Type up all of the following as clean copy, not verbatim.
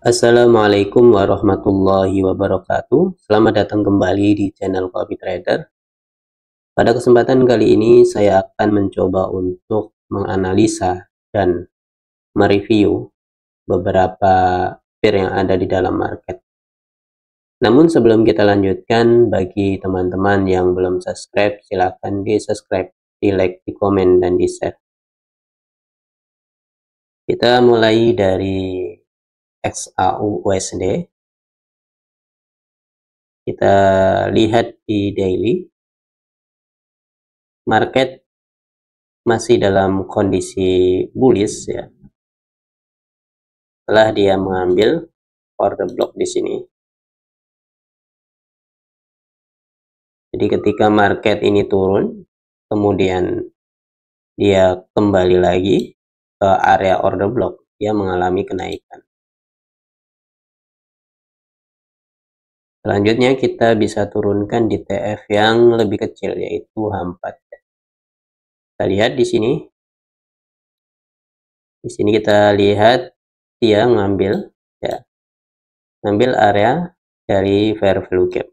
Assalamualaikum warahmatullahi wabarakatuh. Selamat datang kembali di channel Copy Trader. Pada kesempatan kali ini saya akan mencoba untuk menganalisa dan mereview beberapa pair yang ada di dalam market. Namun sebelum kita lanjutkan, bagi teman-teman yang belum subscribe, silahkan di subscribe, di like, di komen, dan di share. Kita mulai dari XAU USD. Kita lihat di daily, market masih dalam kondisi bullish ya. Setelah dia mengambil order block di sini. Jadi ketika market ini turun, kemudian dia kembali lagi ke area order block, dia mengalami kenaikan. Selanjutnya kita bisa turunkan di TF yang lebih kecil, yaitu H4. Kita lihat di sini. Di sini kita lihat dia ngambil area dari fair value gap.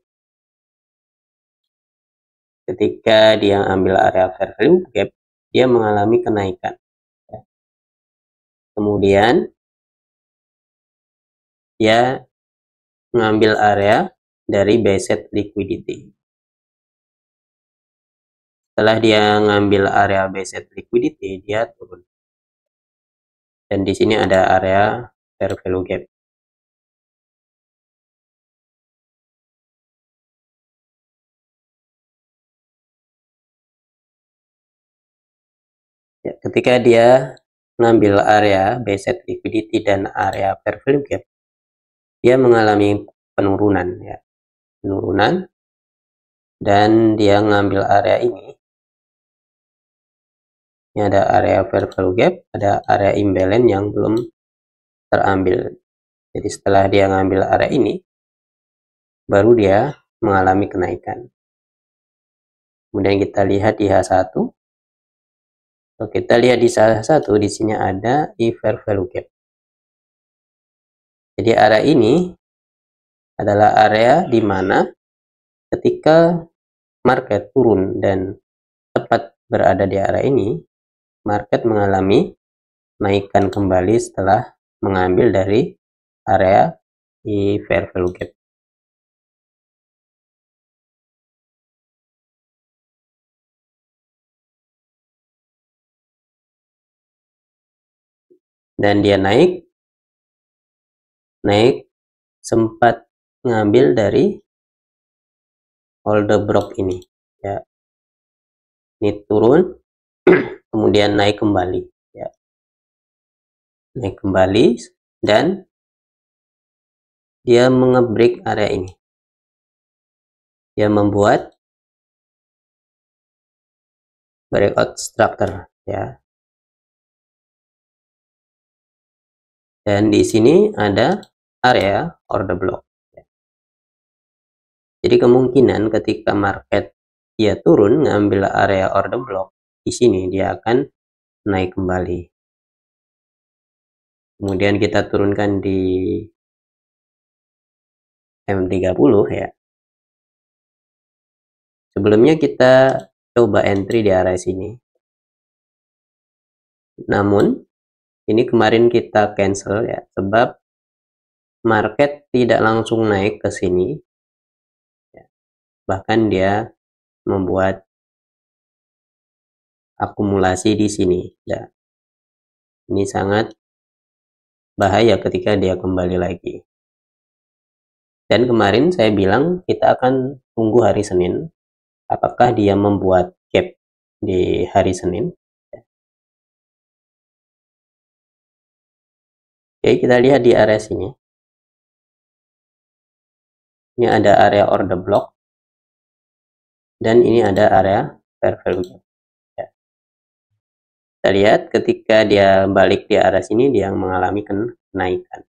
Ketika dia ambil area fair value gap, dia mengalami kenaikan. Kemudian dia mengambil area dari buy set liquidity. Setelah dia mengambil area buy set liquidity, dia turun. Dan di sini ada area fair value gap. Ya, ketika dia mengambil area buy set liquidity dan area fair value gap, dia mengalami penurunan ya. Penurunan, dan dia mengambil area ini. Ini ada area fair value gap, ada area imbalance yang belum terambil. Jadi setelah dia mengambil area ini, baru dia mengalami kenaikan. Kemudian kita lihat di H1. Kalau kita lihat di H1, di sini ada fair value gap. Jadi area ini adalah area di mana ketika market turun dan tepat berada di area ini, market mengalami naikkan kembali setelah mengambil dari area fair value gap. Dan dia naik sempat ngambil dari order block ini ya. Ini turun kemudian naik kembali ya. Naik kembali dan dia mengebreak area ini. Dia membuat breakout structure ya. Dan di sini ada area order block. Jadi kemungkinan ketika market dia turun ngambil area order block, di sini dia akan naik kembali. Kemudian kita turunkan di M30 ya. Sebelumnya kita coba entry di area sini. Namun ini kemarin kita cancel ya, sebab market tidak langsung naik ke sini. Bahkan dia membuat akumulasi di sini ya. Ini sangat bahaya ketika dia kembali lagi. Dan kemarin saya bilang kita akan tunggu hari Senin, apakah dia membuat gap di hari Senin. Oke, kita lihat di area sini. Ini ada area order block dan ini ada area fair value gap. Kita lihat ketika dia balik di area sini, dia mengalami kenaikan.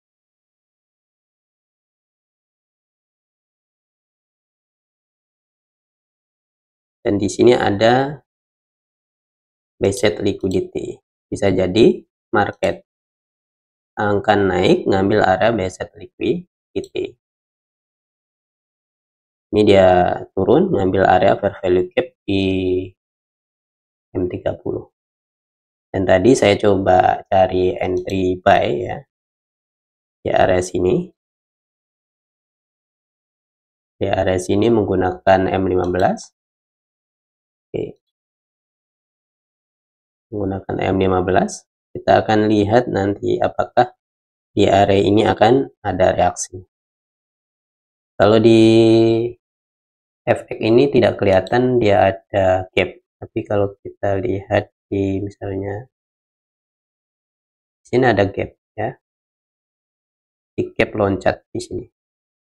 Dan di sini ada buy set liquidity. Bisa jadi market akan naik ngambil area buy set liquidity. Ini dia turun ngambil area fair value gap di M30. Dan tadi saya coba cari entry buy ya di area sini. Di area sini menggunakan M15. Oke. Menggunakan M15. Kita akan lihat nanti apakah di area ini akan ada reaksi. Kalau di efek ini tidak kelihatan dia ada gap, tapi kalau kita lihat di misalnya sini ada gap ya, di gap loncat di sini.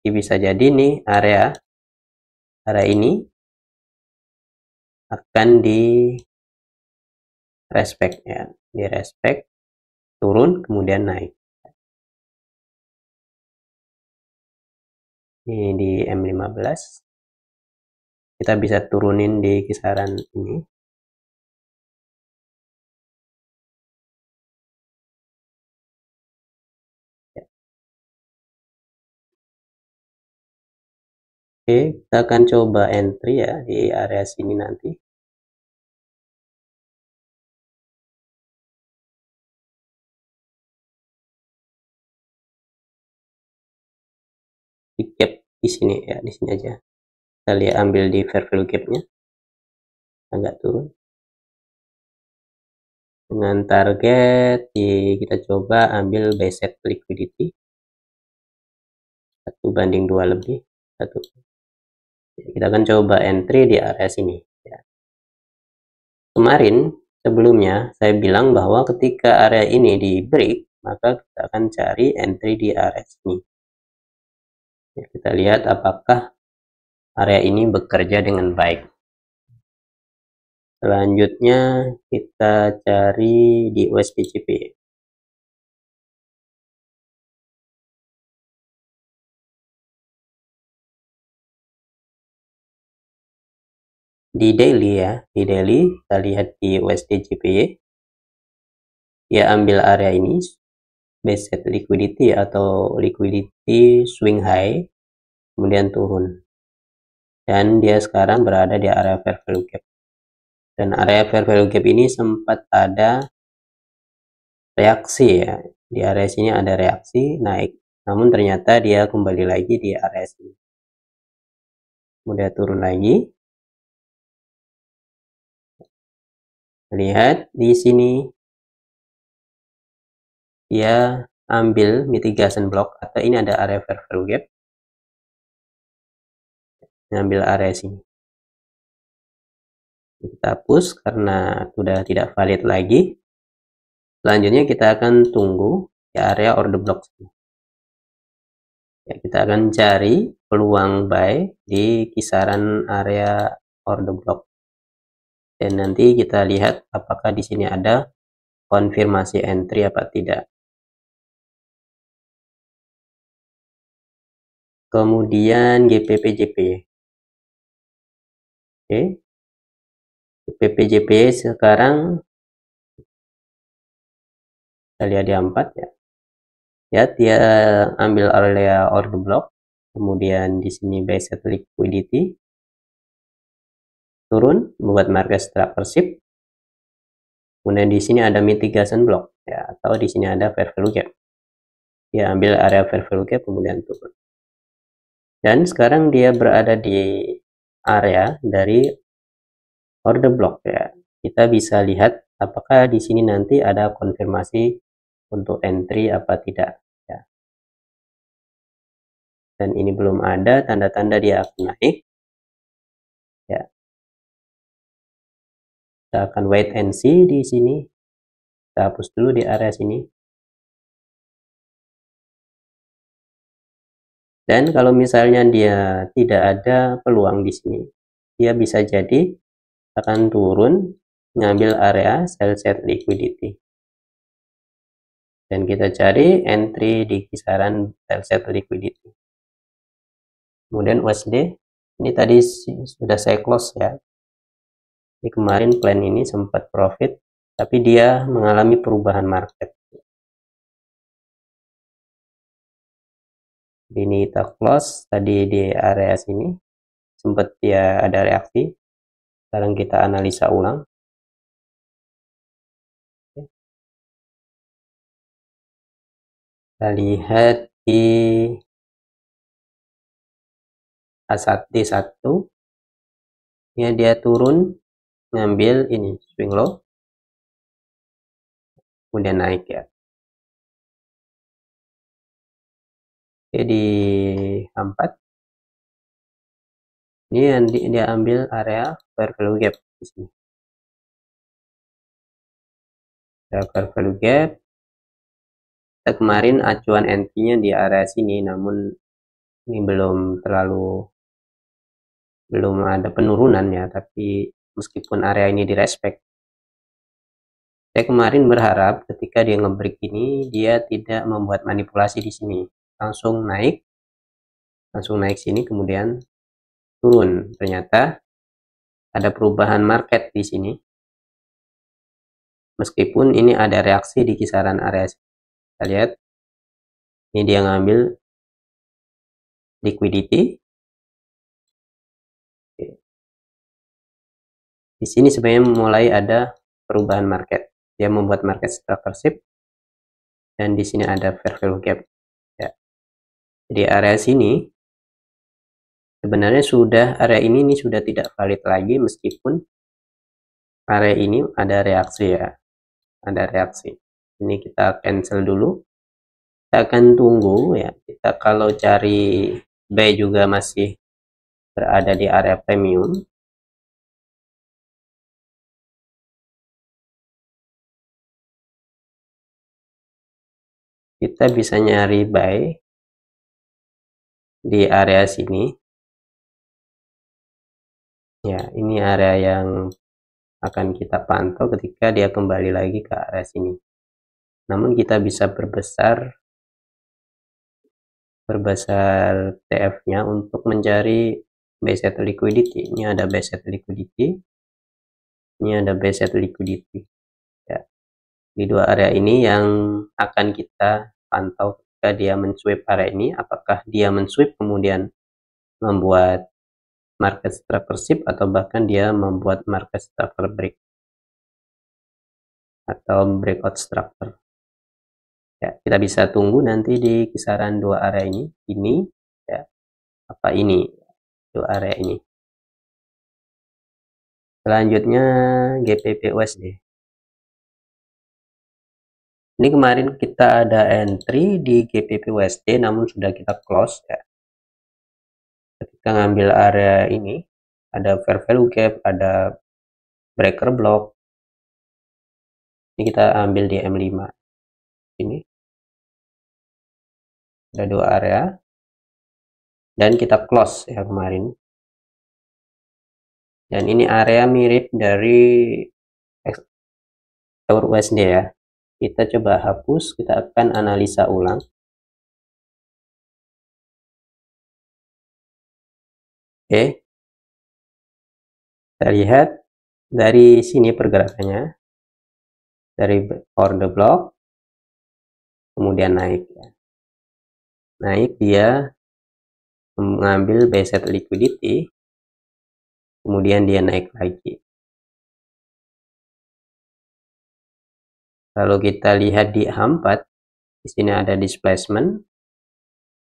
Jadi bisa jadi nih area ini akan di respect ya, di respect turun kemudian naik. Ini di M15 kita bisa turunin di kisaran ini. Oke, kita akan coba entry ya di area sini nanti. Di gap di sini ya, di sini aja. Kita lihat ambil di fair value gap-nya. Agak turun. Dengan target kita coba ambil buy set liquidity 1/2 lebih. 1. Kita akan coba entry di area sini ya. Kemarin sebelumnya saya bilang bahwa ketika area ini di break, maka kita akan cari entry di area sini ya, kita lihat apakah area ini bekerja dengan baik. Selanjutnya kita cari di USDJP. Di daily ya, di daily kita lihat di USDJPY, dia ambil area ini buy set liquidity atau liquidity swing high, kemudian turun, dan dia sekarang berada di area fair value gap. Dan area fair value gap ini sempat ada reaksi ya, di area sini ada reaksi naik, namun ternyata dia kembali lagi di area sini, kemudian turun lagi. Lihat di sini dia ambil mitigation block atau ini ada area fair value gap, ngambil area sini. Kita hapus karena sudah tidak valid lagi. Selanjutnya kita akan tunggu di area order block sini. Ya, kita akan cari peluang buy di kisaran area order block. Dan nanti kita lihat apakah di sini ada konfirmasi entry apa tidak. Kemudian GPPJP. Oke. GPPJP sekarang kita lihat di 4 ya. Ya, dia ambil area order block. Kemudian di sini buy set liquidity turun, membuat market structure shift. Kemudian di sini ada mitigation block ya, atau di sini ada fair value gap. Dia ambil area fair value gap kemudian turun. Dan sekarang dia berada di area dari order block ya. Kita bisa lihat apakah di sini nanti ada konfirmasi untuk entry apa tidak ya. Dan ini belum ada tanda-tanda dia akan naik ya. Kita akan wait and see di sini. Kita hapus dulu di area sini. Dan kalau misalnya dia tidak ada peluang di sini, dia bisa jadi akan turun ngambil area sell set liquidity. Dan kita cari entry di kisaran sell set liquidity. Kemudian USD ini tadi sudah saya close ya. Jadi kemarin plan ini sempat profit, tapi dia mengalami perubahan market. Ini kita close. Tadi di area sini sempat dia ada reaksi. Sekarang kita analisa ulang. Kita lihat di A1D1 ya, dia turun ngambil ini swing low, kemudian naik ya. Oke, di A4 ini yang dia ambil area fair value gap di sini. Fair value gap. Kita kemarin acuan entry-nya di area sini, namun ini belum ada penurunan ya, tapi meskipun area ini direspek, saya kemarin berharap ketika dia ngebreak ini dia tidak membuat manipulasi di sini, langsung naik sini kemudian turun. Ternyata ada perubahan market di sini, meskipun ini ada reaksi di kisaran area. Kita lihat ini dia ngambil liquidity. Di sini sebenarnya mulai ada perubahan market, dia membuat market structure shift, dan di sini ada fair value gap ya. Di area sini sebenarnya area ini sudah tidak valid lagi, meskipun area ini ada reaksi ya, ada reaksi. Ini kita cancel dulu, kita akan tunggu ya. Kita kalau cari buy juga masih berada di area premium. Kita bisa nyari buy di area sini ya. Ini area yang akan kita pantau ketika dia kembali lagi ke area sini. Namun kita bisa perbesar TF-nya untuk mencari buy set liquidity. Ini ada buy set liquidity, ini ada buy set liquidity ya. Di dua area ini yang akan kita pantau ketika dia men-sweep area ini, apakah dia men-sweep kemudian membuat market structure shift, atau bahkan dia membuat market structure break atau breakout structure ya. Kita bisa tunggu nanti di kisaran dua area ini ya, apa ini dua area ini. Selanjutnya GPP USD. Ini kemarin kita ada entry di GPP USD, namun sudah kita close ya. Ketika ngambil area ini ada fair value gap, ada breaker block. Ini kita ambil di M5. Ini ada dua area dan kita close ya kemarin. Dan ini area mirip dari Tower USD ya. Kita coba hapus, kita akan analisa ulang. Oke, kita lihat dari sini pergerakannya, dari order block kemudian naik ya. Naik, dia mengambil buy set liquidity, kemudian dia naik lagi. Kalau kita lihat di H4, di sini ada displacement,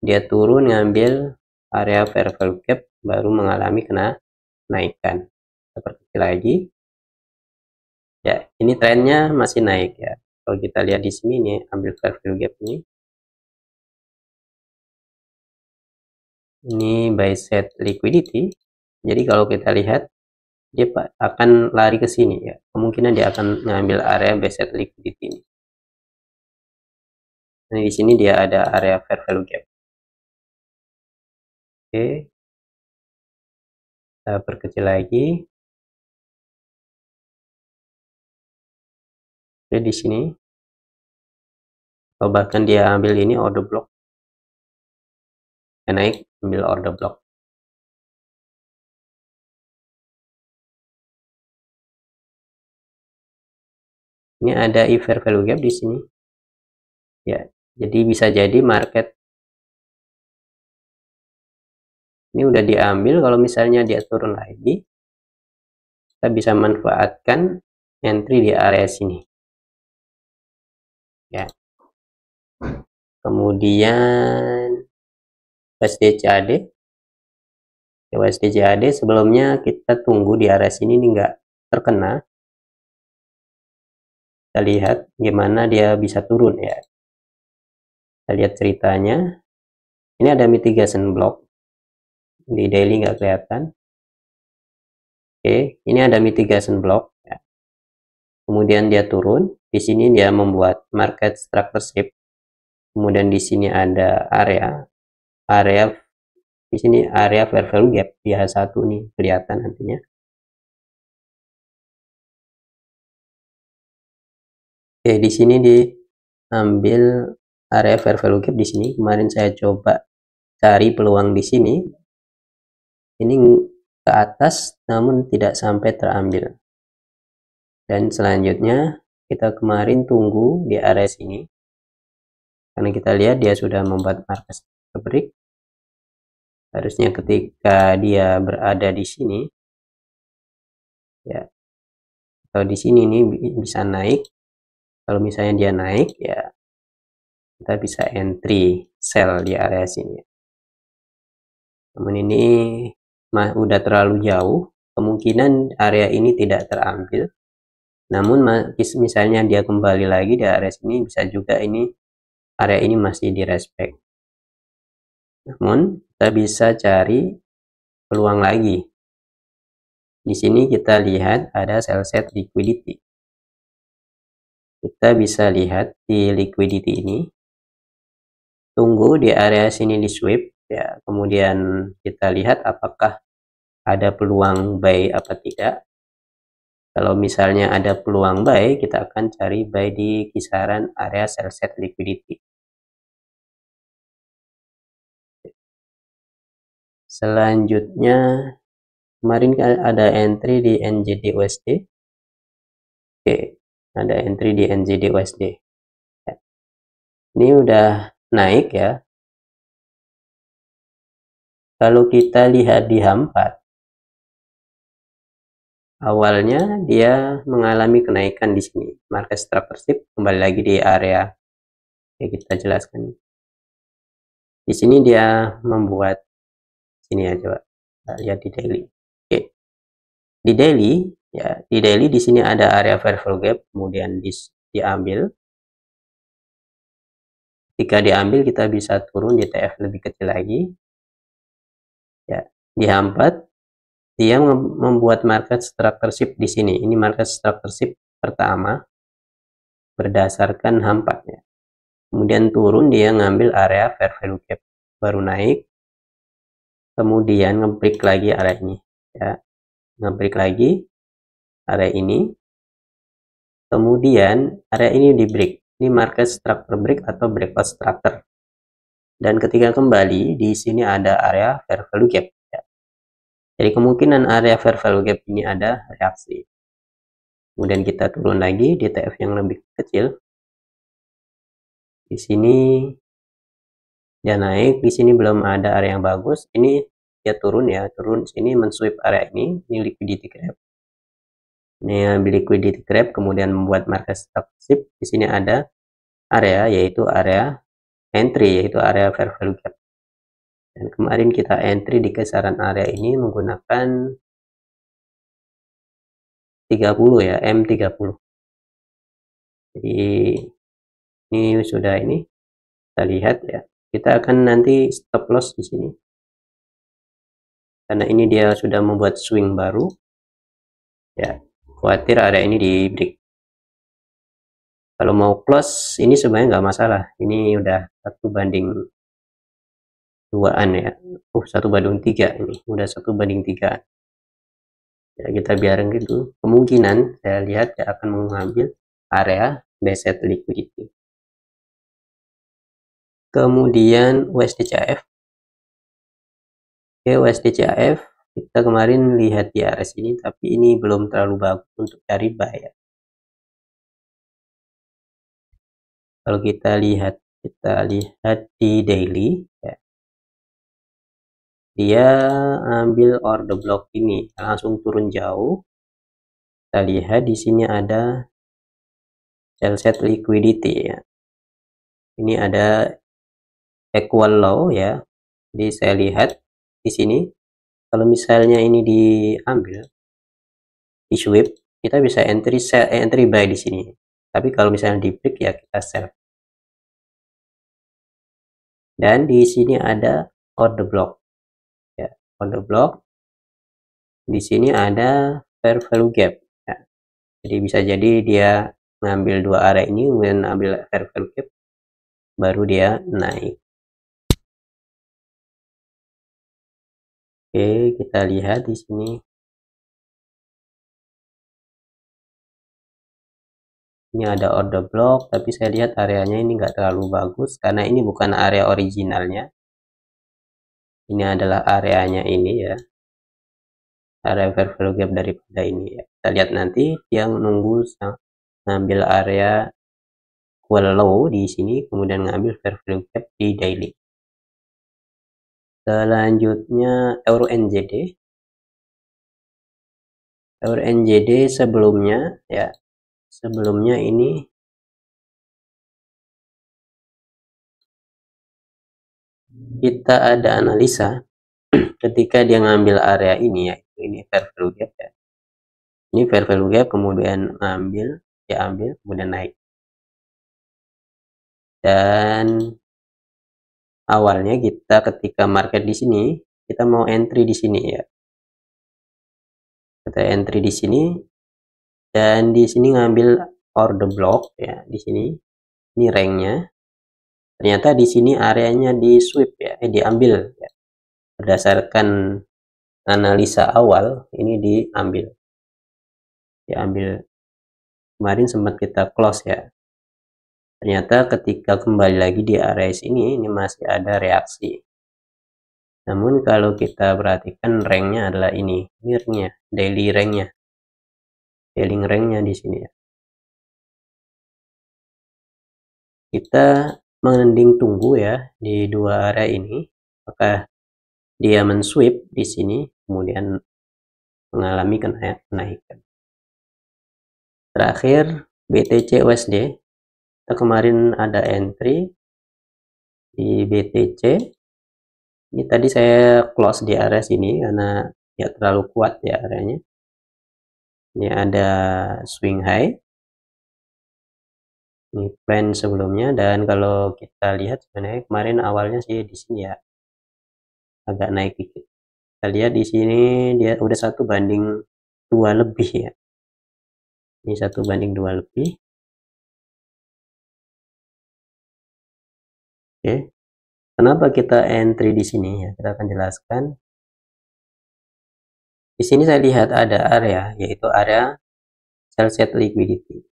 dia turun ngambil area fair value gap, baru mengalami kenaikan. Seperti lagi ya, ini trennya masih naik ya. Kalau kita lihat di sini, ini ambil fair value gap ini buy set liquidity. Jadi kalau kita lihat dia akan lari ke sini ya, kemungkinan dia akan mengambil area buy set liquidity ini. Nah, di sini dia ada area fair value gap. Oke, kita perkecil lagi. Oke, di sini atau bahkan dia ambil ini order block, dia naik ambil order block. Ini ada fair value gap di sini ya. Jadi bisa jadi market Ini udah diambil. Kalau misalnya dia turun lagi, kita bisa manfaatkan entry di area sini ya. Kemudian USD-CAD ya, USD-CAD sebelumnya kita tunggu di area sini ini enggak terkena. Kita lihat gimana dia bisa turun ya. Kita lihat ceritanya. Ini ada mitigation block di daily nggak kelihatan. Oke, ini ada mitigation block ya. Kemudian dia turun. Di sini dia membuat market structure shape. Kemudian di sini ada area di sini area fair value gap di H1 nih kelihatan nantinya. Oke, di sini diambil area fair value gap di sini. Kemarin saya coba cari peluang di sini. Ini ke atas namun tidak sampai terambil. Dan selanjutnya kita kemarin tunggu di area sini. Karena kita lihat dia sudah membuat market break. Harusnya ketika dia berada di sini ya, atau di sini nih bisa naik. Kalau misalnya dia naik ya, kita bisa entry sell di area sini. Namun ini udah terlalu jauh, kemungkinan area ini tidak terambil. Namun misalnya dia kembali lagi di area sini, bisa juga ini area ini masih di respect. Namun kita bisa cari peluang lagi. Di sini kita lihat ada sell set liquidity. Kita bisa lihat di liquidity ini. Tunggu di area sini di sweep ya, kemudian kita lihat apakah ada peluang buy apa tidak. Kalau misalnya ada peluang buy, kita akan cari buy di kisaran area sell set liquidity. Selanjutnya kemarin ada entry di NZD USD. Oke, ada entry di NZD USD. Ini udah naik ya. Kalau kita lihat di H4, awalnya dia mengalami kenaikan di sini. Market structure shift kembali lagi di area. Oke, kita jelaskan. Di sini dia membuat sini ya, coba lihat di daily. Oke. Di daily ya, di sini ada area fair value gap, kemudian diambil. Ketika diambil kita bisa turun di TF lebih kecil lagi. Ya, di H4 dia membuat market structure shift di sini. Ini market structure shift pertama berdasarkan H4 ya. Kemudian turun dia ngambil area fair value gap, baru naik. Kemudian ngebreak lagi area ini ya. Ngebreak lagi area ini. Kemudian area ini di break. Ini market structure break atau breakout structure. Dan ketika kembali di sini ada area fair value gap ya. Jadi kemungkinan area fair value gap ini ada reaksi. Kemudian kita turun lagi di TF yang lebih kecil. Di sini dia naik, di sini belum ada area yang bagus. Ini dia turun ya, turun sini mensweep area ini liquidity grab. Ini liquidity grab kemudian membuat market structure shift. Di sini ada area yaitu area entry yaitu area fair value gap. Dan kemarin kita entry di kisaran area ini menggunakan 30 ya, M30. Jadi ini sudah ini kita lihat ya. Kita akan nanti stop loss di sini. Karena ini dia sudah membuat swing baru. Ya, khawatir area ini di break. Kalau mau close ini sebenarnya nggak masalah. Ini udah 1/2an ya. 1/3 ini. Udah 1/3. Ya, kita biarkan gitu. Kemungkinan saya lihat dia akan mengambil area reset liquidity. Kemudian USD-CHF. Oke, USD-CHF kita kemarin lihat di area sini, tapi ini belum terlalu bagus untuk cari buy ya. Kalau kita lihat di daily ya. dia ambil order block ini, langsung turun jauh. Kita lihat di sini ada sell set liquidity ya. Ini ada equal low ya. Jadi saya lihat di sini kalau misalnya ini diambil di sweep, kita bisa entry buy di sini. Tapi kalau misalnya di break ya kita sell. Dan di sini ada order block ya, order block. Di sini ada fair value gap ya. Jadi bisa jadi dia ngambil dua area ini kemudian ambil fair value gap baru dia naik. Oke, kita lihat di sini. Ini ada order block, tapi saya lihat areanya ini enggak terlalu bagus karena ini bukan area originalnya. Ini adalah areanya ini ya. Area fair value gap daripada ini ya. Kita lihat nanti yang nunggu ngambil area equal low di sini, kemudian ngambil fair value gap di daily. Selanjutnya Euro NZD. Euro NZD sebelumnya ya. Sebelumnya ini kita ada analisa ketika dia ngambil area ini ya. Ini fair value gap ya. Ini fair value gap kemudian dia ambil kemudian naik. Dan awalnya kita ketika market di sini kita mau entry di sini ya. Kita entry di sini dan di sini ngambil order block ya di sini. Ini ranknya. Ternyata di sini areanya di sweep ya, diambil ya. Berdasarkan analisa awal ini diambil. Kemarin sempat kita close ya. Ternyata ketika kembali lagi di area sini ini masih ada reaksi. Namun kalau kita perhatikan ranknya adalah ini ranknya, daily ranknya, di sini ya. Kita mending tunggu ya di dua area ini, apakah dia mensweep di sini kemudian mengalami kenaikan. Terakhir BTC USD, kita kemarin ada entry di BTC. Ini tadi saya close di area sini karena ya terlalu kuat ya areanya. Ini ada swing high. Ini plan sebelumnya, dan kalau kita lihat sebenarnya kemarin awalnya sih di sini ya agak naik dikit. Kita lihat di sini dia udah 1:2 lebih ya. Ini 1:2 lebih. Oke. Kenapa kita entry di sini ya? Kita akan jelaskan. Di sini saya lihat ada area, yaitu area sell set liquidity.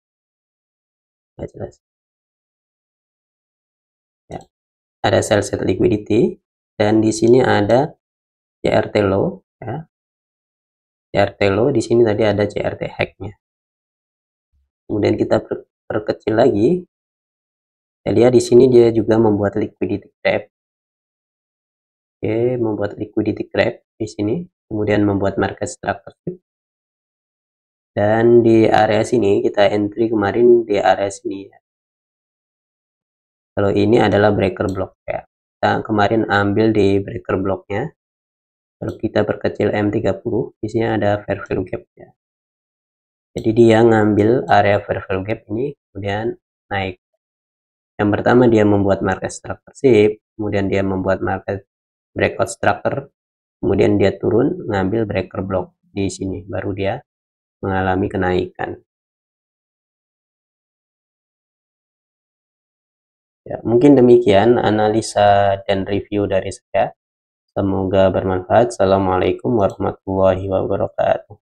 Ya, jelas. Ya. Ada sell set liquidity dan di sini ada CRT low ya. CRT low di sini tadi ada CRT high-nya. Kemudian kita perkecil lagi. Saya lihat di sini dia juga membuat liquidity trap. Oke, membuat liquidity trap di sini, kemudian membuat market structure. Dan di area sini kita entry kemarin di area sini ya. Kalau ini adalah breaker block ya. Kita kemarin ambil di breaker blocknya. Kalau kita perkecil M30, di sini ada fair value gap ya. Jadi dia ngambil area fair value gap ini kemudian naik. Yang pertama dia membuat market structure sip, kemudian dia membuat market breakout structure, kemudian dia turun ngambil breaker block di sini, baru dia mengalami kenaikan. Ya, mungkin demikian analisa dan review dari saya. Semoga bermanfaat. Assalamualaikum warahmatullahi wabarakatuh.